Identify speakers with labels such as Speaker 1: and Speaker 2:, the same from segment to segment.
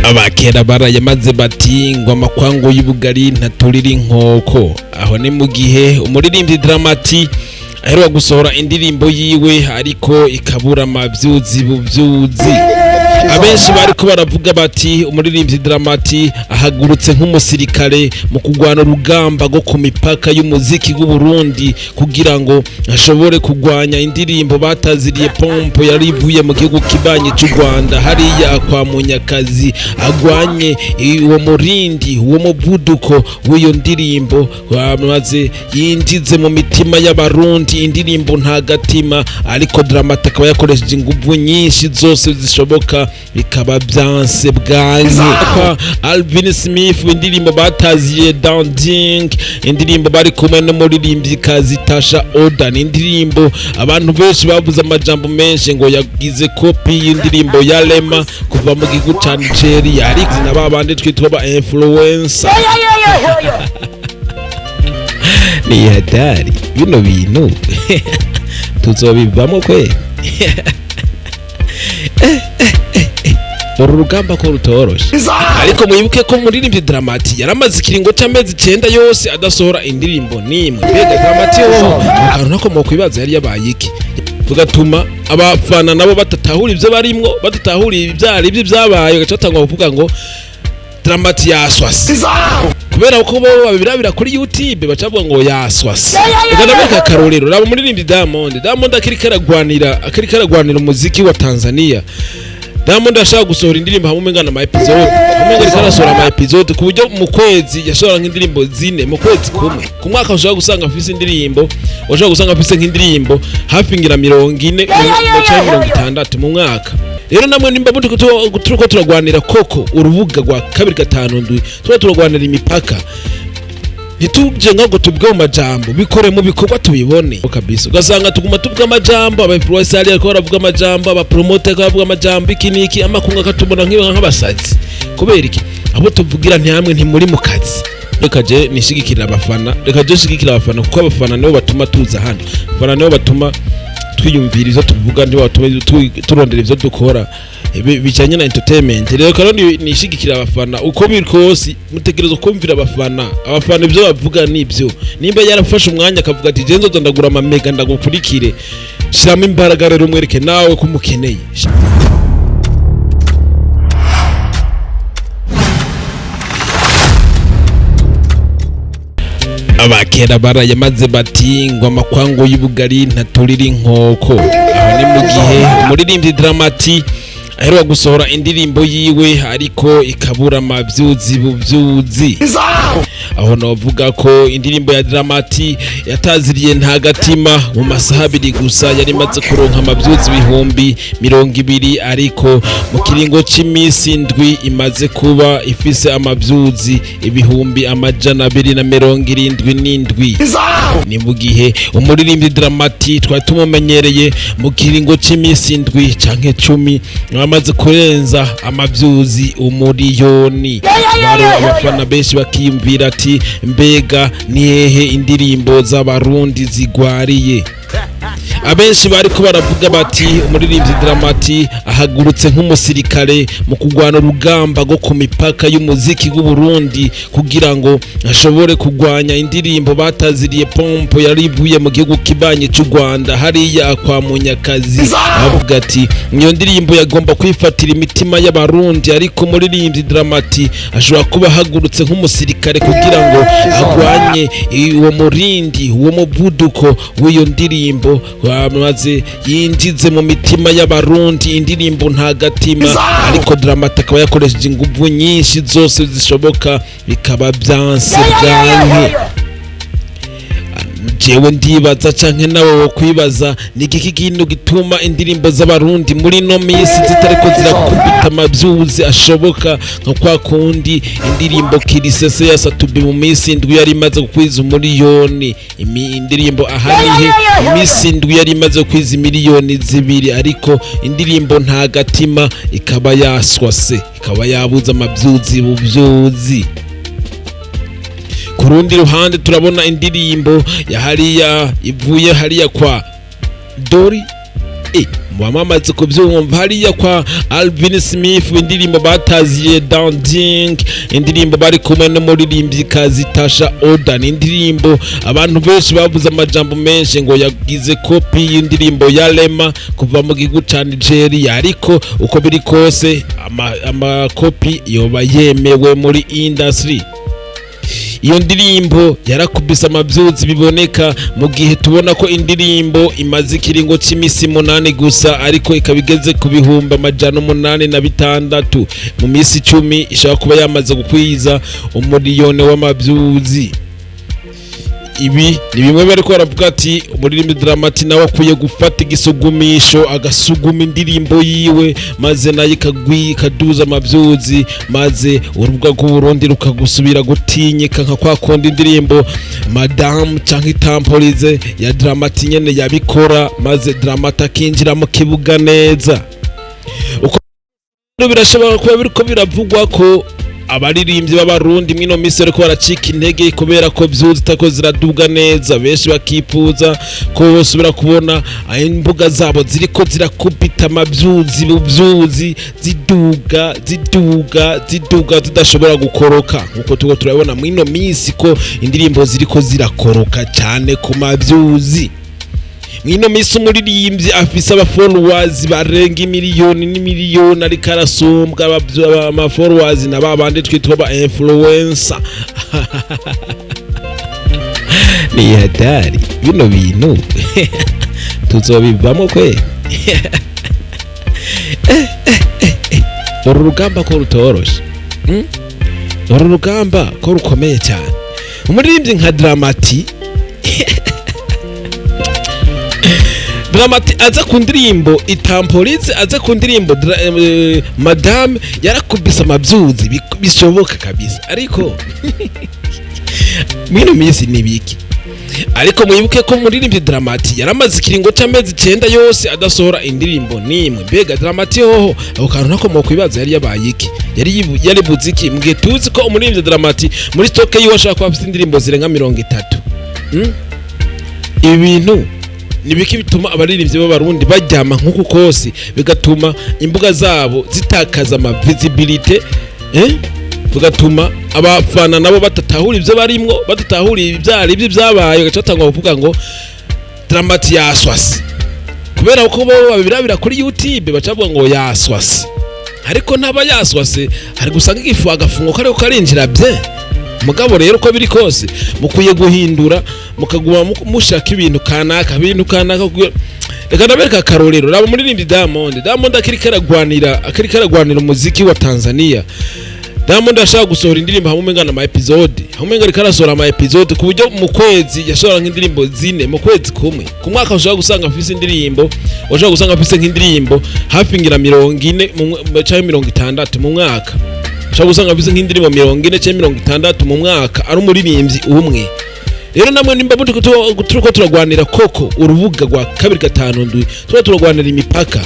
Speaker 1: abakera barayamaze bati ngo amakwangu y'ubugari ntaturira inkoko. Aho ni mu gihe umuririmbyi Dramati aheruka gusohora indirimbo yiwe ariko ikabura amavyuzi buvyuzi. Abenshi bariko baravuga bati umuririmbyi Dramati ahagurutse nk'umusirikare mu kugwana urugamba rwo ku mipaka y'umuziki w'u Burundi kugira ngo ashobore kugwanya indirimbo bataziriye pompo yarivuye mu gihugu kibanye cy'u Rwanda hariya kwa Munyakazi, agwanye uwo murindi uwo muvuduko w'iyo ndirimbo maze yinjize mu mitima y'abarundi indirimbo ntagatima. Ariko Dramati akaba yakoresheje inguvu nyinshi zose zishoboka bikaba byanse bwanze. Kwa Alvin Smith indirimbo bataziye Dancing, indirimbo bari kumwe n'umuririmbyi kazi Tasha Oda, indirimbo abantu benshi bavuze amajambo menshi ngo yagize kopi y'indirimbo ya Lema kuva mu gihugu ca Nigeria, ariko n'abandi twitwa ba influencer. Ni hatari bino bintu tuzobivamo kwe. Urugamba ko rutoroshe, ariko muyibuke ko muririmbyi Dramati yaramaze ikiringo cy'amezi 9 yose adasohora indirimbo nimwe. Mbega Dramati akantu nako mu kwibaza yari yabaye iki tugatuma abafana nabo batatahura ivyo barimwo, batatahura ivyari ibyo byabaye, gacatangwa kuvuga ngo Dramati yaswase kubera ko bo babirabira kuri YouTube bacavuga ngo yaswase. Uganabeka karorero rabo muririmbyi Diamond akirikiragwanira umuziki wa Tanzania. Diamond ashaka gusohora indirimbo hamwe ngana ama episode, hamwe ngari karasohora ama episode ku buryo mu kwezi yashobora nk'indirimbo 4 mu kwezi kumwe. Ku mwaka ushaka gusanga afise indirimbo, ushaka gusanga afise nk'indirimbo hafi ngira 40 cyangwa 60 mu mwaka. Rero namwe nimba turiko turagwanira koko urubuga rwa 2 5 turagwanira imipaka, nituje ngo tubwe mu majambo bikore mu bikorwa tubibone kabisa. Ugasanga tuguma tubwe amajambo, aba influencer ariko baravuga amajambo, aba promoter baravuga amajambo, iki amakunga katubona nk'abasazi. Kubera iki abo tuvugira ntihamwe ntimuri mu kazi. Rekaje nishigikira abafana, rekaje shigikira abafana kuko abafana nibo batuma tuza hano, abafana nibo batuma twiyumvira izo tuvuga, nibo batuma turondera ivyo dukora bijanye na entertainment. Rero kandi nishigikira abafana uko biri kose, mutegerezo kumvira abafana ivyo bavuga nibyo. Nimba yarafashe umwanya akavuga ati je nzoza ndagura ama mega ndagukurikire, shiramo imbaraga rero umwereke nawe kumukeneye. Abakera barayamaze bati ngo amakwangu y'ubugari ntaturira inkoko. Aho ni mu gihe umuririmbyi Dramati aheruka gusohora indirimbo yiwe ariko ikabura amavyuzi buvyuzi. Aho novuga ko indirimbo ya Dramati yataziriye ntagatima mu masaha 2 gusa yari maze kuronka amavyuzi 220, ariko mu kiringo c'imisi 7 imaze kuba ifise amavyuzi 277. Ni mu gihe umuririmbyi Dramati twari tumumenyereye mu kiringo c'imisi 7 canke 10 amaze kurenza amavyuzi 1,000,000. Baro abafana benshi bakiyumvira ati mbega ni hehe indirimbo z'abarundi zigwariye. Abenshi bariko baravuga bati umuririmbyi Dramati ahagurutse nk'umusirikare mu kugwana urugamba rwo ku mipaka y'umuziki w'u Burundi kugira ngo ashobore kugwanya indirimbo bataziriye pompo yarivuye mu gihugu kibanye cy'u Rwanda hariya kwa Munyakazi. Avuga ati iyo ndirimbo yagomba kwifatira imitima y'abarundi, ariko umuririmbyi Dramati ashobora kuba ahagurutse nk'umusirikare kugira ngo agwanye uwo murindi uwo muvuduko w'iyo ndirimbo maze yinjize mu mitima y'abarundi indirimbo ntagatima. Ariko Dramati akaba yakoresheje inguvu nyinshi zose zishoboka bikaba byanse bwanke. Jewe ndibaza canke nawe wo kwibaza ni iki kintu gituma indirimbo z'abarundi muri no misi zitariko zirakubita amavyuzi ashoboka nka kwa kundi indirimbo Kirisese ya Satubi mu misi 7 yari imaze kukwiza 1,000,000. Indirimbo ahanihe imisi 7 yari imaze kukwiza 2,000,000, ariko indirimbo ntagatima ikaba yaswase, ikaba yabuze amavyuzi buvyuzi. Kurundi ruhande turabona indirimbo ya hariya ivuye hariya kwa Dori mwamaze kubyumva hariya kwa Alvin Smith indirimbo bataziye dancing, indirimbo bari kumwe n'umuririmbyi kazi Tasha Oda, indirimbo abantu benshi bavuze amajambo menshi ngo yagize copy y'indirimbo ya Lema kuva mu gihugu ca Nigeria, ariko uko biri kose ama copy yoba yemewe muri industry. Iyo ndirimbo yarakubise amavyuzi biboneka mu gihe tubona ko indirimbo imaze ikiringo c'imisi 8 gusa, ariko ikabigeze ku bihumbi 886 mu misi 10 ishaka kuba yamaze gukwiza umuriyone w'amavyuzi. Ibi ni bimwe bariko baravuga ati umuririmbyi Dramati nawe akwiye gufata igisugumisho agasuguma indirimbo yiwe maze nayo ikaduza amavyuzi, maze urubuga rw'Uburundi rukagusubira gutinyika nka kwa kundi indirimbo Madame canke Tampolize ya Dramati nyene yabikora, maze Dramati akinjira mu kibuga neza. Uko birashobora kuba biriko biravugwa ko abaririmbyi b'abarundi mwino misi ariko baracika intege kubera ko vyuzi tako ziraduga neza, benshi bakifuza ko bosubira kubona imbuga zabo ziriko zirakubita amavyuzi buvyuzi ziduga zidashobora gukoroka, nkuko tuko turabona mwino misi ko indirimbo ziriko zirakoroka cyane ku mavyuzi. Mwino misi umuririmbyi afise aba followers barenga miliyoni n'imiliyoni, ariko arasumbwa ama followers na babandi twitwa ba influencer. Ni hatari bino bintu tuzobivamo kwe. Urugamba ko rutoroshe, urugamba ko rukomeye cyane. Umuririmbyi nka Dramati Dramati aza ku ndirimbo Itampolize, aza ku ndirimbo Madame yarakubise amavyuzi bishoboka kabisa, ariko mwino misi nibiki. Ariko mwibuke ko umuririmbyi Dramati yaramaze ikiringo c'amezi 9 yose adasohora indirimbo nimwe. Mbega Dramati hoho ako kantu nako mu kwibaza yari yabaye iki, yari buziki mu gihe tuzi ko umuririmbyi Dramati muri stock yiwe ashaka kuba afite indirimbo zirenga 30. Ibi bintu nibiki bituma abaririmbyi b'abarundi bajyama nkuko kose, bigatuma imbuga zabo zitakaza ama visibility, bigatuma abafana nabo batatahura ivyo barimwo, batatahura ivyari ibyo byabaye, gacatangwa kuvuga ngo Dramati yaswase kubera ko bo babirabira kuri YouTube bacavuga ngo yaswase, ariko ntaba yaswase, hari gusanga igifu agafungo kare ko karinjira bye. Mugabo rero ko biri kose mukuye guhindura mukaguma mushaka ibintu kanaka reka ndabereka karorero rabo muririmbyi Diamond akirikara umuziki wa Tanzania. Diamond ashaka gusohora indirimbo hamwe ngana ama episode, hamwe ngari karasohora ama episode ku buryo mu kwezi yashora nk'indirimbo 4 mu kwezi kumwe. Ku mwaka ushaka gusanga afise indirimbo, ushaka gusanga afise nk'indirimbo hafi ngira 40 cyangwa 60 mu mwaka. Ushaka gusanga afise nk'indirimbo 40 cyangwa 60 mu mwaka ari umuririmbyi umwe. Rero namwe nimba turiko turagwanira koko urubuga rwa 2 5 turagwanira imipaka,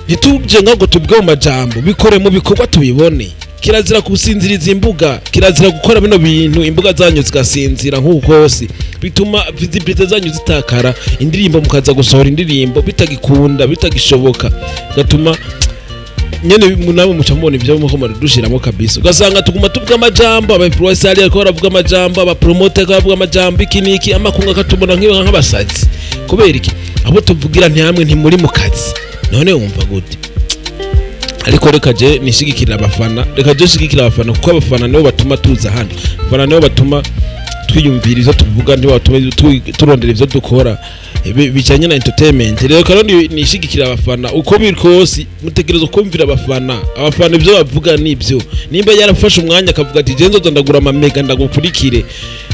Speaker 1: ntituje ngo tubwe mu majambo, bikore mu bikorwa tubibone. Kirazira kusinziriza imbuga, kirazira gukora bino bintu imbuga zanyu zigasinzira nk'uko hose, bituma visibility zanyu zitakara, indirimbo mukaza gusohora indirimbo bitagikunda bitagishoboka, gatuma nyene munabo muca mbona ivyo muko madushiramo kabisa. Ugasanga tuguma tuvuga amajambo, aba influencer ari ko baravuga amajambo, aba promoter ko bavuga amajambo, ikiniki amakunga katubona nk'abasazi. Kubera iki abo tuvugira ntihamwe ntimuri mu kazi, none wumva gute? Ariko reka je nishigikira abafana, kuko abafana nibo batuma tuza hano, abafana nibo batuma twiyumvira ivyo tuvuga, nibo batuma turondera ivyo dukora bijanye na entertainment. Rero kandi nishigikira abafana uko biri kose, mutegerezo kumvira abafana ivyo bavuga nibyo. Nimba yarafashe umwanya akavuga ati je nzoza ndagura amamega ndagukurikire,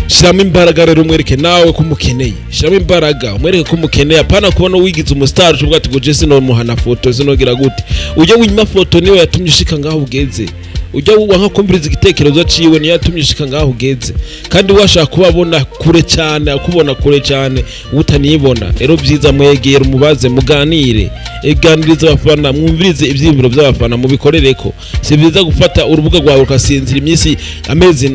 Speaker 1: shiramo imbaraga rero umwereke nawe kumukeneye, shiramo imbaraga umwereke kumukeneye, apana kubona wigize umustar uvuga ati ngo je sino muhana foto sinogira gute, uje winyuma foto niwe yatumye ushika ngaho ugeze. ujya wanka kumviriza igitekerezo ciwe niyo yatumye ushika ngaho ugeze kandi washaka kubabona kure cyane akubona kure cyane utanibona rero byiza mwegera umubaze muganire eganiriza abafana mwumvirize ivyimviro by'abafana mubikorereko si byiza gufata urubuga rwawe ukasinzira imisi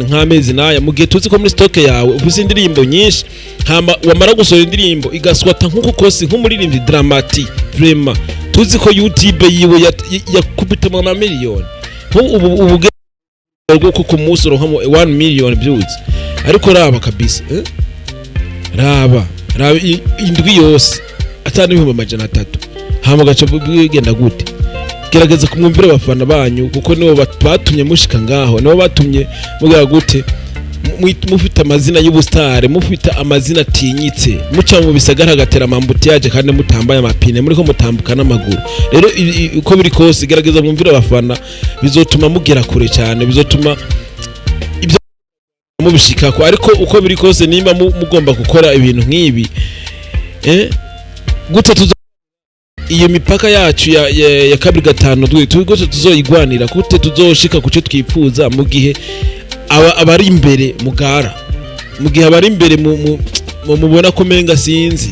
Speaker 1: nk'amezi naya mu gihe tuzi ko muri stock yawe ufise indirimbo nyinshi hama wamara gusohora indirimbo igaswata nkuko kose nk'umuririmbyi Dramati vraiment tuzi ko YouTube yiwe yakubita mu miliyoni ubu bwo ku munsi uronka 1 million views ariko raba kabisa raba indwi yose atani 300 hama gaca bigenda gute gerageza kumwumvira abafana banyu kuko nibo batumye mushika ngaho nibo batumye mugira gute mufite amazina y'ubustare mufite amazina atinyitse muca mu bisagara gatera mambutiyaje kandi mutambaye amapine muri ko mutambuka n'amaguru rero uko biri kose gerageza mwumvira abafana bizotuma mugera kure cyane bizotuma ibyo mubishikako ariko uko biri kose nimba mugomba gukora ibintu nk'ibi gute iyo mipaka yacu ya kabiri gatano gute tuzoyigwanira gute tuzoshika kuce twipfuza mu gihe abari imbere mugara mu gihe abari imbere mubona ko menga sinzi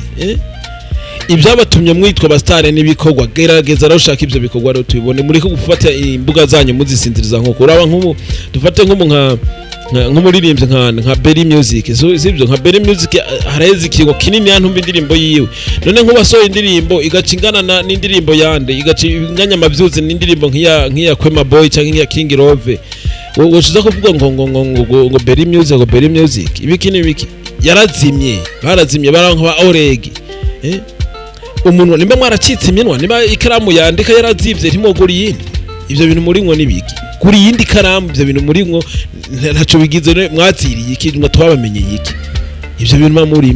Speaker 1: ibyabatumye mwitwa abastare n'ibikorwa gerageza rashaka ibyo bikorwa rero tubibone muri ko gufata imbuga zanyu muzisinziriza nko uraba nk'ubu dufate nk'umuririmbyi nka Berry Music sibyo nka Berry Music hareze ikigo kinini yantumba indirimbo yiwe none nk'ubasoye indirimbo igacingana n'indirimbo yande igacinganya amavyuzi n'indirimbo nk'iya Kwema Boy cyangwa nk'iya King Love wocuza kuvuga ngo Berry Music ibiki yarazimye barazimye baranka Oreg umuntu nimba mwaracitse iminwa niba ikaramu yandika yarazivye ntimogura yindi ivyo bintu muri ngo nibiki kuri yindi karamu ivyo bintu muri ngo ntaco bigize mwaziriye iki ngo twabamenye iki ivyo bintu muri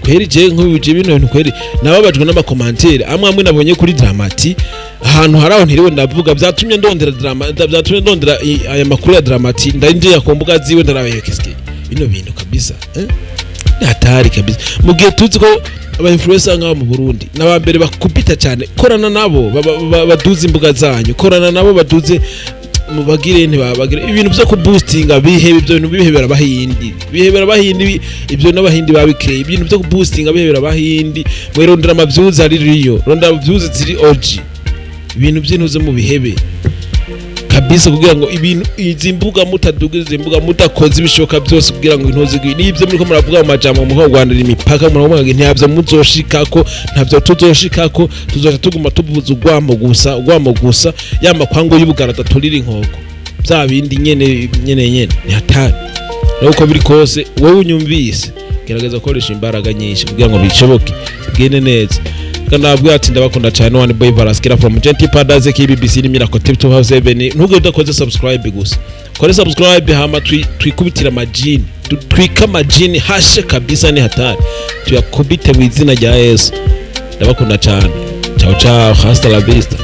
Speaker 1: kweri je nk'ubije bintu kweri nababajwe n'amakomantere amwe nabonye kuri Dramati ahantu haraho ntiriwe ndavuga byatumye ndondera aya makuru ya Dramati ndinde yakombuga ziwe ndarabekeske bino bintu kabisa hatari kabisa mu gihe tuzi ko aba influencer ngaho mu Burundi nabambere bakubita cyane korana nabo baduze imbuga zanyu korana nabo baduze mubagire ntibabagire ibintu byo ku boostinga bihebe ibyo bintu bihebera bahindi ibyo n'abahindi babikeye ibintu byo ku boostinga bihebera bahindi mwerondera amavyuzi ari riyo ronda vyuzi ziri OG ibintu by'intuze mu bihebe kabisa kugira ngo ibintu izimbuga mutadugize imbuga mutakoze ibishoka byose kugira ngo intuze n'ibyo muri ko muravuga mu majambo mu Rwanda imipaka muravuga ngo ntiyabyo muzoshikako ntabyo tuzoshikako tuzoja tuguma tuvuza ugwamo gusa yamakwango y'ubugarata turira inkoko bya bindi nyene ni hatari uko biri kose wowe unyumvise gerageza koresha imbaraga nyinshi kugira ngo bishoboke bigene neza kanabwo ati ndabakunda cyane one boy Baraskira from Gentle Padaze KBBC ni Miracle Tip 257 ntuge udakoze subscribe gusa kore subscribe hama twikubitira amajini twika amajini hashe kabisa ni hatari tuyakubite mu izina rya Yesu ndabakunda cyane ciao hasta la vista.